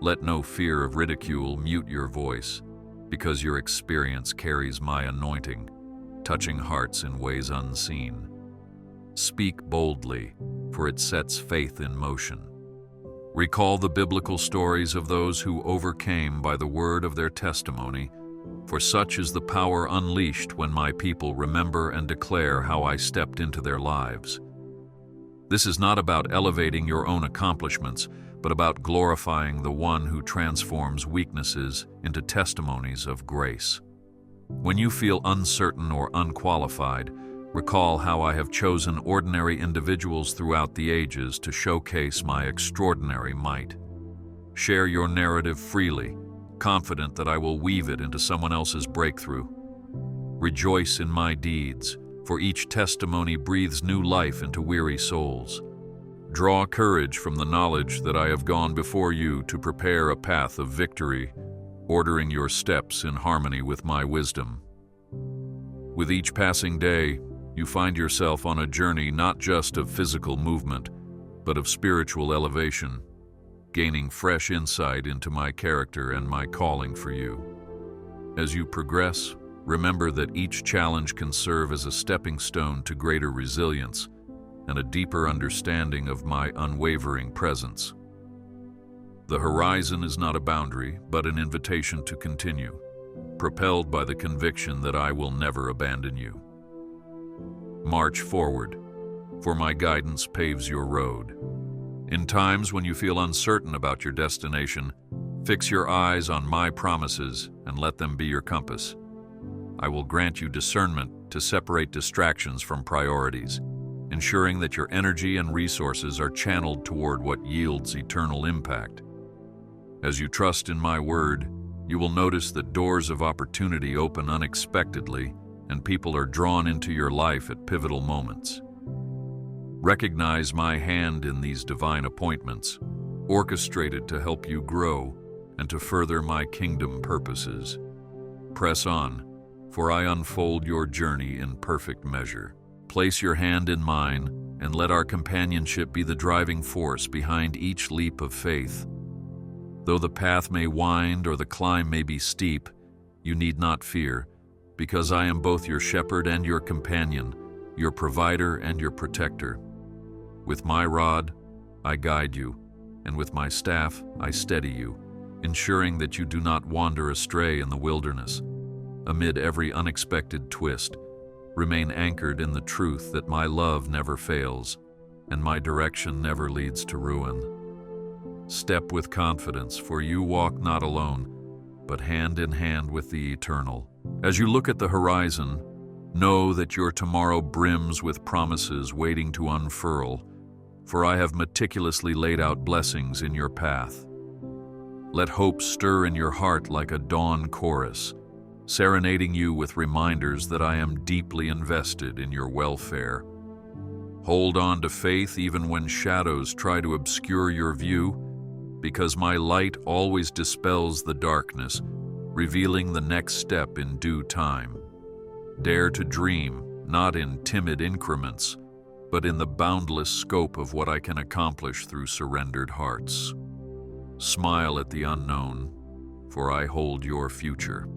Let no fear of ridicule mute your voice, because your experience carries my anointing, touching hearts in ways unseen. Speak boldly, for it sets faith in motion. Recall the biblical stories of those who overcame by the word of their testimony, for such is the power unleashed when my people remember and declare how I stepped into their lives. This is not about elevating your own accomplishments, but about glorifying the one who transforms weaknesses into testimonies of grace. When you feel uncertain or unqualified, recall how I have chosen ordinary individuals throughout the ages to showcase my extraordinary might. Share your narrative freely, confident that I will weave it into someone else's breakthrough. Rejoice in my deeds, for each testimony breathes new life into weary souls. Draw courage from the knowledge that I have gone before you to prepare a path of victory, ordering your steps in harmony with my wisdom. With each passing day, you find yourself on a journey not just of physical movement, but of spiritual elevation, gaining fresh insight into my character and my calling for you. As you progress, remember that each challenge can serve as a stepping stone to greater resilience and a deeper understanding of my unwavering presence. The horizon is not a boundary, but an invitation to continue, propelled by the conviction that I will never abandon you. March forward, for my guidance paves your road. In times when you feel uncertain about your destination, fix your eyes on my promises and let them be your compass. I will grant you discernment to separate distractions from priorities, ensuring that your energy and resources are channeled toward what yields eternal impact. As you trust in my word, you will notice that doors of opportunity open unexpectedly and people are drawn into your life at pivotal moments. Recognize my hand in these divine appointments, orchestrated to help you grow and to further my kingdom purposes. Press on, for I unfold your journey in perfect measure. Place your hand in mine, and let our companionship be the driving force behind each leap of faith. Though the path may wind or the climb may be steep, you need not fear, because I am both your shepherd and your companion, your provider and your protector. With my rod, I guide you, and with my staff, I steady you, ensuring that you do not wander astray in the wilderness. Amid every unexpected twist, remain anchored in the truth that my love never fails, and my direction never leads to ruin. Step with confidence, for you walk not alone, but hand in hand with the eternal. As you look at the horizon, know that your tomorrow brims with promises waiting to unfurl, for I have meticulously laid out blessings in your path. Let hope stir in your heart like a dawn chorus, serenading you with reminders that I am deeply invested in your welfare. Hold on to faith even when shadows try to obscure your view, because my light always dispels the darkness, revealing the next step in due time. Dare to dream, not in timid increments, but in the boundless scope of what I can accomplish through surrendered hearts. Smile at the unknown, for I hold your future.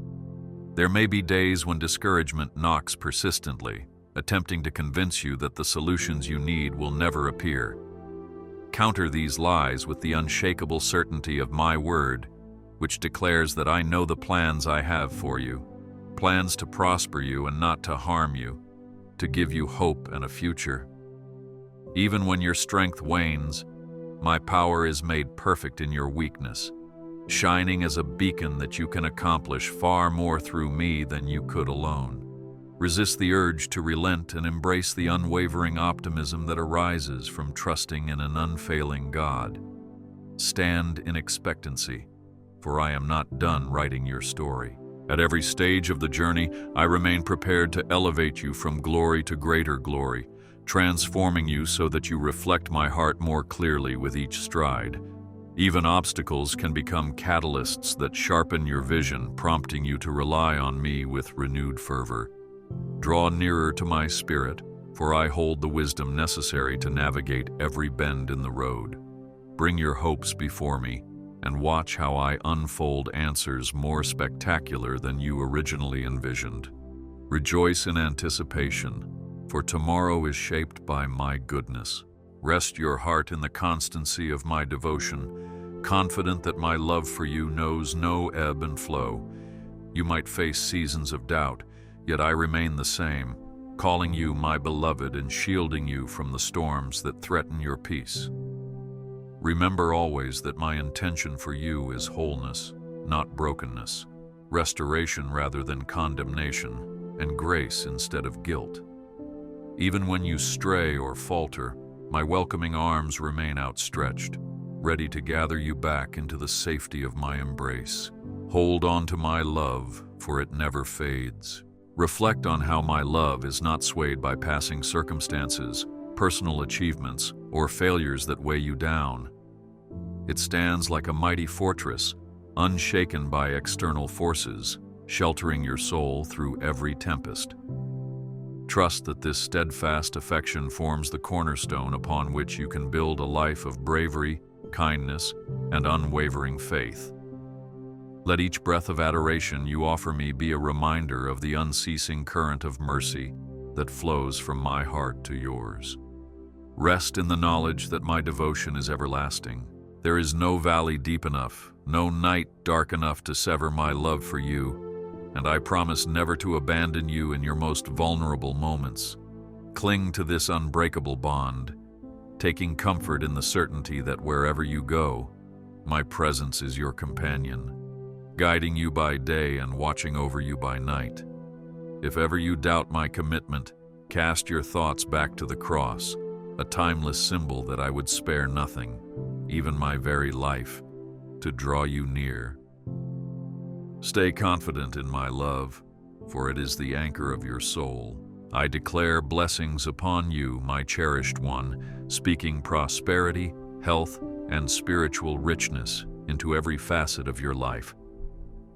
There may be days when discouragement knocks persistently, attempting to convince you that the solutions you need will never appear. Counter these lies with the unshakable certainty of my word, which declares that I know the plans I have for you, plans to prosper you and not to harm you, to give you hope and a future. Even when your strength wanes, my power is made perfect in your weakness, shining as a beacon that you can accomplish far more through me than you could alone. Resist the urge to relent and embrace the unwavering optimism that arises from trusting in an unfailing God. Stand in expectancy, for I am not done writing your story. At every stage of the journey, I remain prepared to elevate you from glory to greater glory, transforming you so that you reflect my heart more clearly with each stride. Even obstacles can become catalysts that sharpen your vision, prompting you to rely on me with renewed fervor. Draw nearer to my spirit, for I hold the wisdom necessary to navigate every bend in the road. Bring your hopes before me, and watch how I unfold answers more spectacular than you originally envisioned. Rejoice in anticipation, for tomorrow is shaped by my goodness. Rest your heart in the constancy of my devotion, confident that my love for you knows no ebb and flow. You might face seasons of doubt, yet I remain the same, calling you my beloved and shielding you from the storms that threaten your peace. Remember always that my intention for you is wholeness, not brokenness, restoration rather than condemnation, and grace instead of guilt. Even when you stray or falter, my welcoming arms remain outstretched, ready to gather you back into the safety of my embrace. Hold on to my love, for it never fades. Reflect on how my love is not swayed by passing circumstances, personal achievements, or failures that weigh you down. It stands like a mighty fortress, unshaken by external forces, sheltering your soul through every tempest. Trust that this steadfast affection forms the cornerstone upon which you can build a life of bravery, kindness, and unwavering faith. Let each breath of adoration you offer me be a reminder of the unceasing current of mercy that flows from my heart to yours. Rest in the knowledge that my devotion is everlasting. There is no valley deep enough, no night dark enough to sever my love for you, and I promise never to abandon you in your most vulnerable moments. Cling to this unbreakable bond, taking comfort in the certainty that wherever you go, my presence is your companion, guiding you by day and watching over you by night. If ever you doubt my commitment, cast your thoughts back to the cross, a timeless symbol that I would spare nothing, even my very life, to draw you near. Stay confident in my love, for it is the anchor of your soul. I declare blessings upon you, my cherished one, speaking prosperity, health, and spiritual richness into every facet of your life.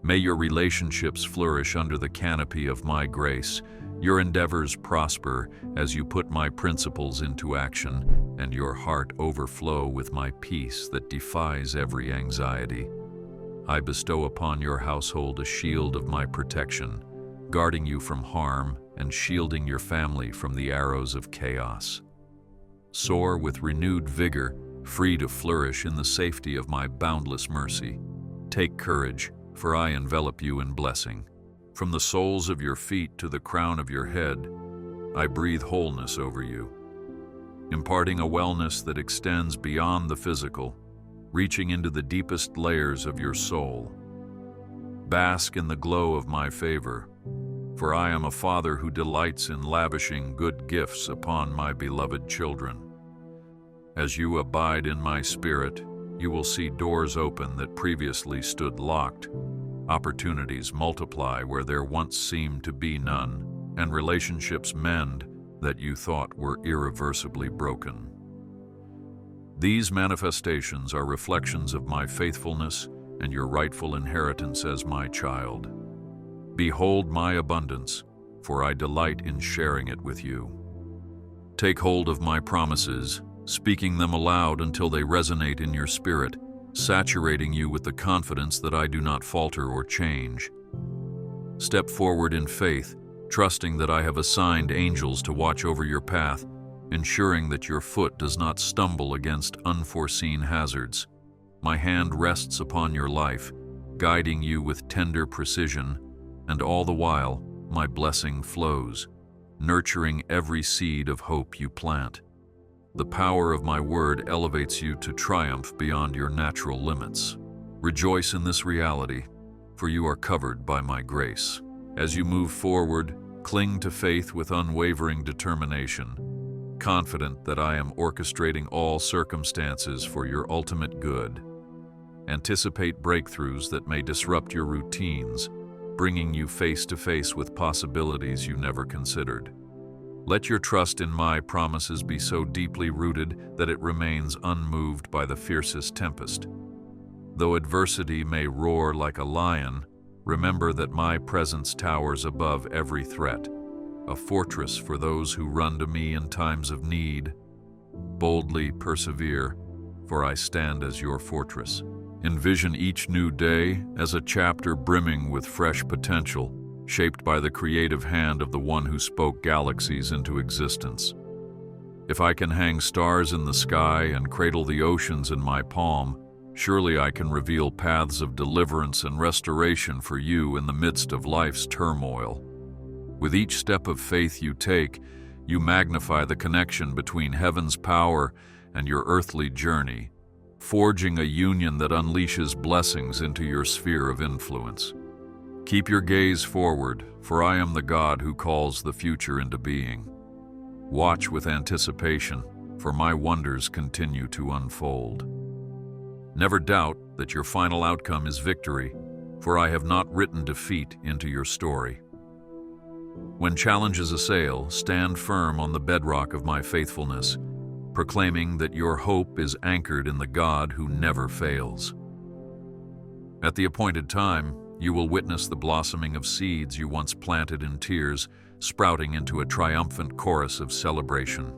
May your relationships flourish under the canopy of my grace, your endeavors prosper as you put my principles into action, and your heart overflow with my peace that defies every anxiety. I bestow upon your household a shield of my protection, guarding you from harm and shielding your family from the arrows of chaos. Soar with renewed vigor, free to flourish in the safety of my boundless mercy. Take courage, for I envelop you in blessing. From the soles of your feet to the crown of your head, I breathe wholeness over you, imparting a wellness that extends beyond the physical, reaching into the deepest layers of your soul. Bask in the glow of my favor, for I am a father who delights in lavishing good gifts upon my beloved children. As you abide in my spirit, you will see doors open that previously stood locked, opportunities multiply where there once seemed to be none, and relationships mend that you thought were irreversibly broken. These manifestations are reflections of my faithfulness and your rightful inheritance as my child. Behold my abundance, for I delight in sharing it with you. Take hold of my promises, speaking them aloud until they resonate in your spirit, saturating you with the confidence that I do not falter or change. Step forward in faith, trusting that I have assigned angels to watch over your path, ensuring that your foot does not stumble against unforeseen hazards. My hand rests upon your life, guiding you with tender precision, and all the while, my blessing flows, nurturing every seed of hope you plant. The power of my word elevates you to triumph beyond your natural limits. Rejoice in this reality, for you are covered by my grace. As you move forward, cling to faith with unwavering determination, confident that I am orchestrating all circumstances for your ultimate good. Anticipate breakthroughs that may disrupt your routines, bringing you face to face with possibilities you never considered. Let your trust in my promises be so deeply rooted that it remains unmoved by the fiercest tempest. Though adversity may roar like a lion, remember that my presence towers above every threat, a fortress for those who run to me in times of need. Boldly persevere, for I stand as your fortress. Envision each new day as a chapter brimming with fresh potential, shaped by the creative hand of the one who spoke galaxies into existence. If I can hang stars in the sky and cradle the oceans in my palm, surely I can reveal paths of deliverance and restoration for you in the midst of life's turmoil. With each step of faith you take, you magnify the connection between heaven's power and your earthly journey, forging a union that unleashes blessings into your sphere of influence. Keep your gaze forward, for I am the God who calls the future into being. Watch with anticipation, for my wonders continue to unfold. Never doubt that your final outcome is victory, for I have not written defeat into your story. When challenges assail, stand firm on the bedrock of my faithfulness, proclaiming that your hope is anchored in the God who never fails. At the appointed time, you will witness the blossoming of seeds you once planted in tears, sprouting into a triumphant chorus of celebration.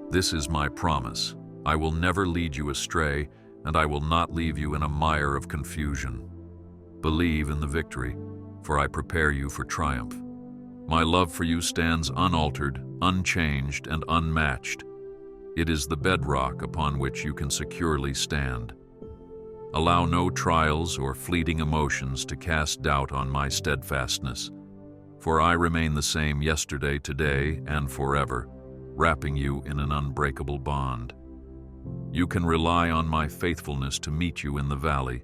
This is my promise. I will never lead you astray, and I will not leave you in a mire of confusion. Believe in the victory, for I prepare you for triumph. My love for you stands unaltered, unchanged, and unmatched. It is the bedrock upon which you can securely stand. Allow no trials or fleeting emotions to cast doubt on my steadfastness, For I remain the same yesterday, today, and forever, wrapping you in an unbreakable bond. You can rely on my faithfulness to meet you in the valley,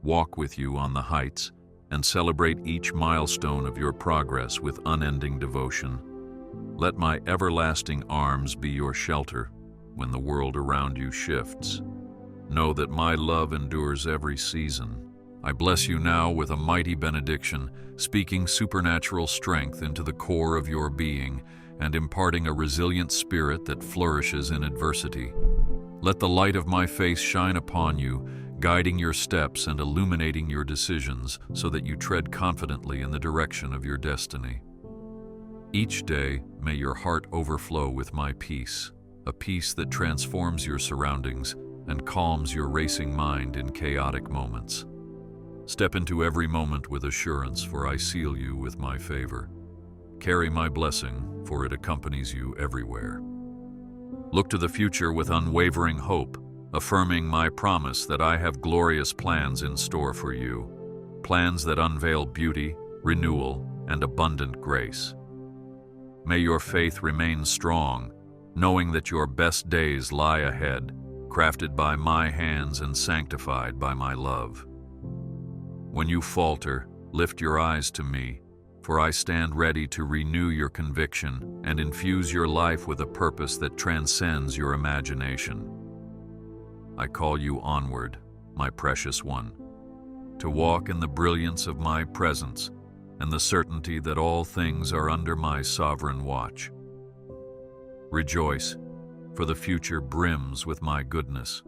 walk with you on the heights, and celebrate each milestone of your progress with unending devotion. Let my everlasting arms be your shelter when the world around you shifts. Know that my love endures every season. I bless you now with a mighty benediction, speaking supernatural strength into the core of your being and imparting a resilient spirit that flourishes in adversity. Let the light of my face shine upon you, guiding your steps and illuminating your decisions so that you tread confidently in the direction of your destiny. Each day, may your heart overflow with my peace, a peace that transforms your surroundings and calms your racing mind in chaotic moments. Step into every moment with assurance, for I seal you with my favor. Carry my blessing, for it accompanies you everywhere. Look to the future with unwavering hope, affirming my promise that I have glorious plans in store for you, plans that unveil beauty, renewal, and abundant grace. May your faith remain strong, knowing that your best days lie ahead, crafted by my hands and sanctified by my love. When you falter, lift your eyes to me, for I stand ready to renew your conviction and infuse your life with a purpose that transcends your imagination. I call you onward, my precious one, to walk in the brilliance of my presence and the certainty that all things are under my sovereign watch. Rejoice, for the future brims with my goodness.